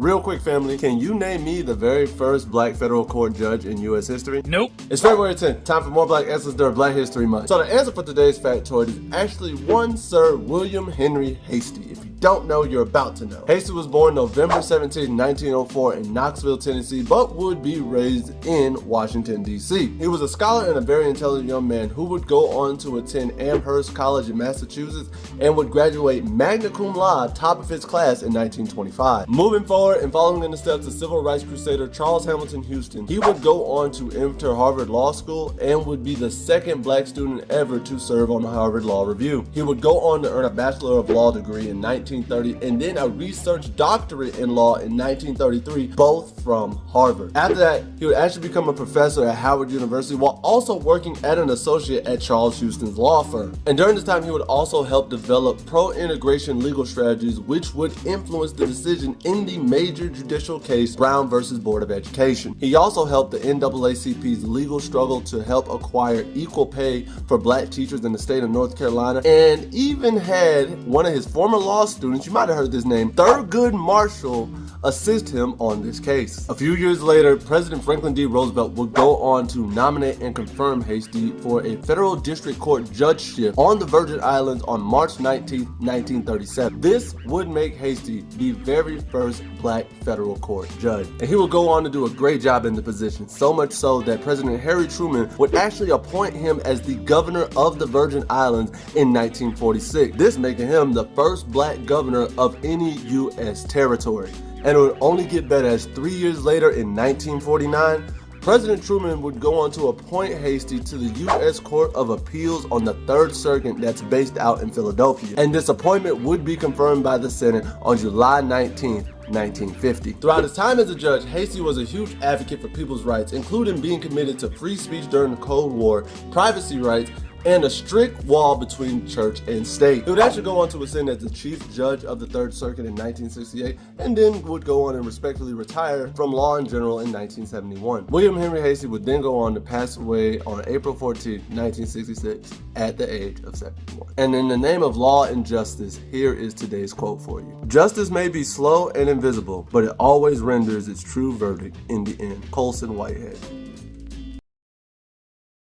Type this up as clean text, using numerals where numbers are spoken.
Real quick, family, can you name me the very first black federal court judge in U.S. history? Nope. It's February 10th, time for more Black Excellence during Black History Month. So the answer for today's factoid is actually one Sir William Henry Hastie. If you don't know, you're about to know. Hastie was born November 17, 1904 in Knoxville, Tennessee, but would be raised in Washington, D.C. He was a scholar and a very intelligent young man who would go on to attend Amherst College in Massachusetts and would graduate magna cum laude, top of his class in 1925. Moving forward and following in the steps of civil rights crusader Charles Hamilton Houston, he would go on to enter Harvard Law School and would be the second black student ever to serve on the Harvard Law Review. He would go on to earn a Bachelor of Law degree in 1930 and then a research doctorate in law in 1933, both from Harvard. After that, he would actually become a professor at Howard University while also working as an associate at Charles Houston's law firm. And during this time, he would also help develop pro-integration legal strategies, which would influence the decision in the major judicial case Brown versus Board of Education. He also helped the NAACP's legal struggle to help acquire equal pay for black teachers in the state of North Carolina, and even had one of his former law students, you might have heard this name, Thurgood Marshall, assist him on this case. A few years later, President Franklin D. Roosevelt would go on to nominate and confirm Hastie for a federal district court judgeship on the Virgin Islands on March 19, 1937. This would make Hastie the very first black federal court judge. And he would go on to do a great job in the position, so much so that President Harry Truman would actually appoint him as the governor of the Virgin Islands in 1946, this making him the first black governor of any U.S. territory. And it would only get better as 3 years later in 1949, President Truman would go on to appoint Hastie to the U.S. Court of Appeals on the Third Circuit that's based out in Philadelphia. And this appointment would be confirmed by the Senate on July 19th, 1950. Throughout his time as a judge, Hastie was a huge advocate for people's rights, including being committed to free speech during the Cold War, privacy rights, and a strict wall between church and state. He would actually go on to ascend as the chief judge of the Third Circuit in 1968, and then would go on and respectfully retire from law in general in 1971. William Henry Hastie would then go on to pass away on April 14, 1966, at the age of 71. And in the name of law and justice, here is today's quote for you. Justice may be slow and invisible, but it always renders its true verdict in the end. Colson Whitehead.